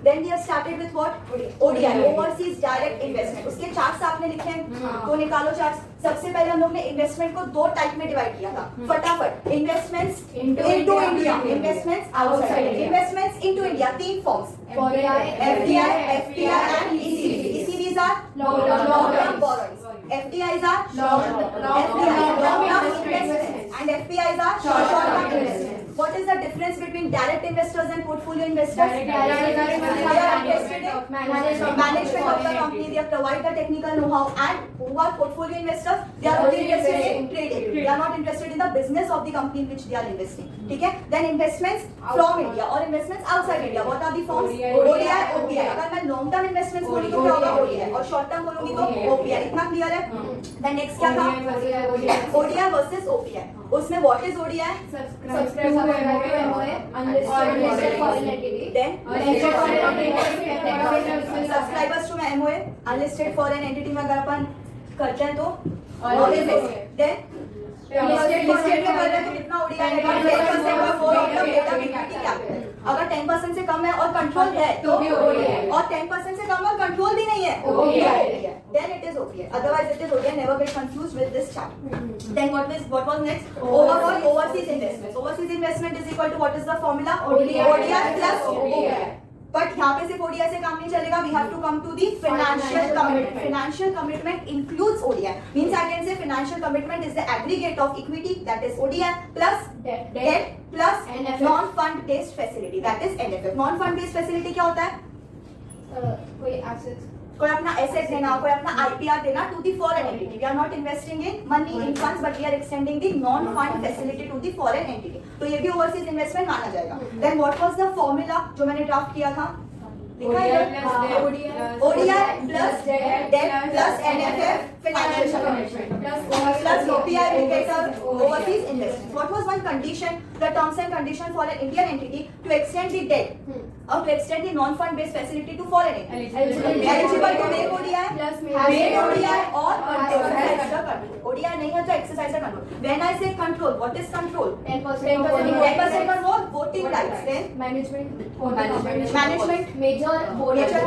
Then we have started with what? ODI, Overseas Direct Investment. उसके charts आपने लिखे हैं, तो निकालो चार्ट्स। सबसे पहले हम लोग ने इन्वेस्टमेंट को दो टाइप में डिवाइड किया था, फटाफट। Investments into India, investments outside India. Investments into India तीन forms, FDI, FPI and ECB. ECBs are long-term borrowings. FDIs are long-term investments and FPIs are short-term investments. What is the difference between direct investors and portfolio investors? They are interested in management of the company. They provide the technical know-how. And who are portfolio investors? They are only interested in trading. They are not interested in the business of the company in which they are investing. ठीक है? Then investments from India or investments outside India. What are the forms? ODI, OPI. अगर मैं long term investments बोलूँ तो क्या होगा? ODI. और short term बोलूँगी तो OPI. इतना क्लियर है? Then next क्या था? ODI versus OPI. उसमें what is ODI? Subscribers to MOA, unlisted foreign entity में अगर अपन करते हैं तो then listed में कर रहे हैं तो कितना ODI आएगा? 10% का वो इक्विटी कैपिटल। अगर 10% से कम है और कंट्रोल है तो भी ODI, और 10% से कम और कंट्रोल भी नहीं है OPI, then it is OPI. Otherwise it is ODI. Never get confused with this chart. Then what was next? Overall overseas investments. Overseas investment is equal to what is the formula? ODI plus OPI. But यहाँ पे सिर्फ ODI से काम नहीं चलेगा. We have to come to the financial commitment. Financial commitment includes ODI. Means I can say financial commitment is the aggregate of equity, that is ODI, plus debt plus non-fund based facility, that is NFF. Non-fund based facility क्या होता है? कोई assets, कोई अपना asset देना, कोई अपना IPR देना to the foreign entity. We are not investing in money in funds, but we are extending the non-fund facility to the foreign entity. तो ये भी ओवरसीज इन्वेस्टमेंट माना जाएगा. Then what was the formula जो मैंने draft किया था? लिखा है ODI plus debt plus NFF financial commitment plus OPI will get us overseas investment. What was one condition, the terms and condition for an Indian entity to extend the debt or to extend the non-fund based facility to foreign entity? Eligible to make ODI, make ODI or exercise the control. ODI नहीं है तो exercise the control. When I say control, what is control? 10% or more voting rights. Then management, major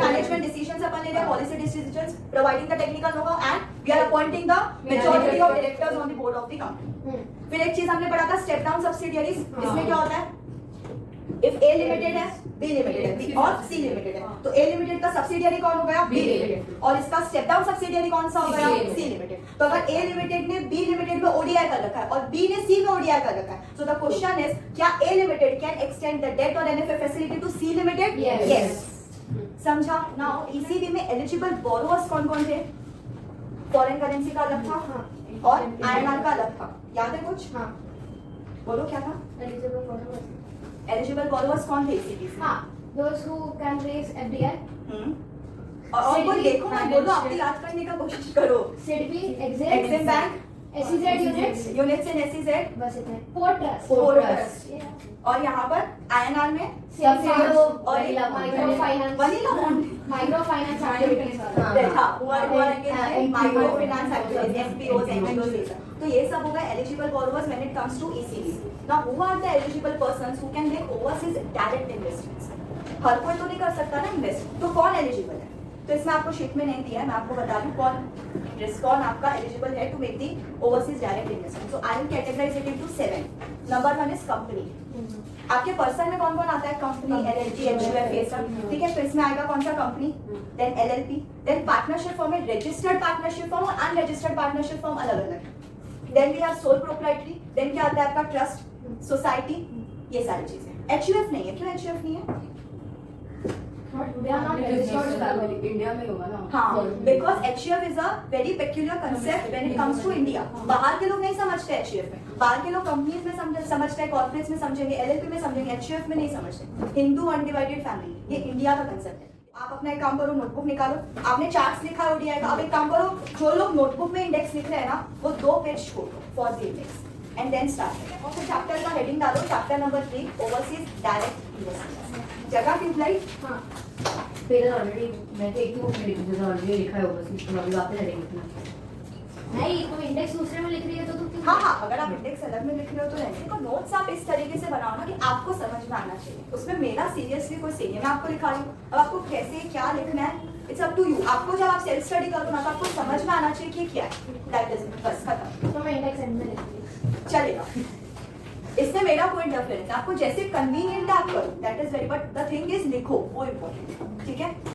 management decisions अपन ले रहे हैं, policy decisions, providing the technical know-how, and we are appointing the majority of directors on the board of the company. फिर एक चीज हमने पढ़ा था step down subsidiaries. इसमें क्या होता है? If A limited है, B limited है, B और C limited है, तो A limited का subsidiary कौन हो गया? B limited. और इसका step down subsidiary कौन सा हो गया? C limited. तो अगर A limited ने B limited में ODI कर रखा है और B ने C में ODI कर रखा है, so the question is, क्या A limited can extend the debt or NFF facility to C limited? Yes. समझा? Now ECB में eligible borrowers कौन कौन थे? फॉरेन करेंसी का अलग था और INR का अलग था. याद है कुछ? हाँ. बोलो क्या था? Eligible borrowers कौन थे ECB में? हाँ. Those who can raise FDI. और कोई देखो मत बोलो, आपकी याद करने का कोशिश करो. SIDBI, Exim Bank, SEZ units in SEZ. बस इतने. Port Trust. और यहाँ पर INR में और microfinance activities microfinance activities, FPOs, NGOs. तो ये सब होगा eligible borrowers when it comes to ECB. Now who are the eligible persons who can make overseas direct investments? हर कोई तो नहीं कर सकता ना इन्वेस्ट, तो कौन एलिजिबल है? तो इसमें आपको शीट में नहीं दिया है, मैं आपको बता दूं कौन आपका एलिजिबल है to make the overseas direct investment. So I will categorise it into 7. Number 1 is company. आपके पर्सन में कौन कौन आता है? कंपनी, LLP, HUF, ये सब. ठीक है, तो इसमें आएगा कौन सा? Company. Then LLP. Then partnership form में रजिस्टर्ड पार्टनरशिप फॉर्म और अनरजिस्टर्ड पार्टनरशिप फॉर्म अलग अलग. Then we have sole proprietary. Then क्या आता है आपका? ट्रस्ट, सोसाइटी, ये सारी चीजें. HUF नहीं है. क्यों HUF नहीं है? इंडिया में होगा ना. हाँ, because HUF is a very peculiar concept when it comes to India. बाहर के लोग नहीं समझते HUF में. बाहर के लोग कंपनीज में समझते हैं, कॉर्पोरेट्स में समझेंगे, LLP में समझेंगे, HUF में नहीं समझते. हिंदू अनडिवाइडेड फैमिली, ये इंडिया का कंसेप्ट है. आप अपना एक काम करो, नोटबुक निकालो. आपने चार्ट्स लिखा है ODI का. अब एक काम करो, जो लोग नोटबुक में इंडेक्स लिख रहे हैं ना, वो 2 पेज छोड़ दो for the index and then start. और फिर चैप्टर का हेडिंग डालो, chapter number 3, overseas direct investment. जगह की लाइक. हाँ, पेज ऑलरेडी मैं देखती हूँ, जैसे ऑलरेडी लिखा है ओवरसीज, तो अभी वापस हेडिंग लिखना. नहीं तुम इंडेक्स दूसरे में लिख रही है तो तुम क्यों? हाँ हाँ, अगर आप इंडेक्स अलग में लिख रहे हो तो रहने को, नोट्स आप इस तरीके से बनाओ ना कि आपको समझ में आना चाहिए। उसमें मेरा सीरियसली कोई सीन है, मैं आपको लिखा रही हूँ, अब आपको कैसे क्या लिखना है इट्स अप टू यू। आपको जब आप सेल्फ स्टडी करो ना तो आपको समझ में आना चाहिए कि क्या है, दैट इज इट, बस खत्म। तो मैं इंडेक्स एंड में लिख रही हूँ। चलेगा, इसमें मेरा कोई इंटरफेरेंस, आपको जैसे कन्वीनियंट है आप करो, that is very, but the thing is लिखो, वो इम्पोर्टेंट, ठीक है।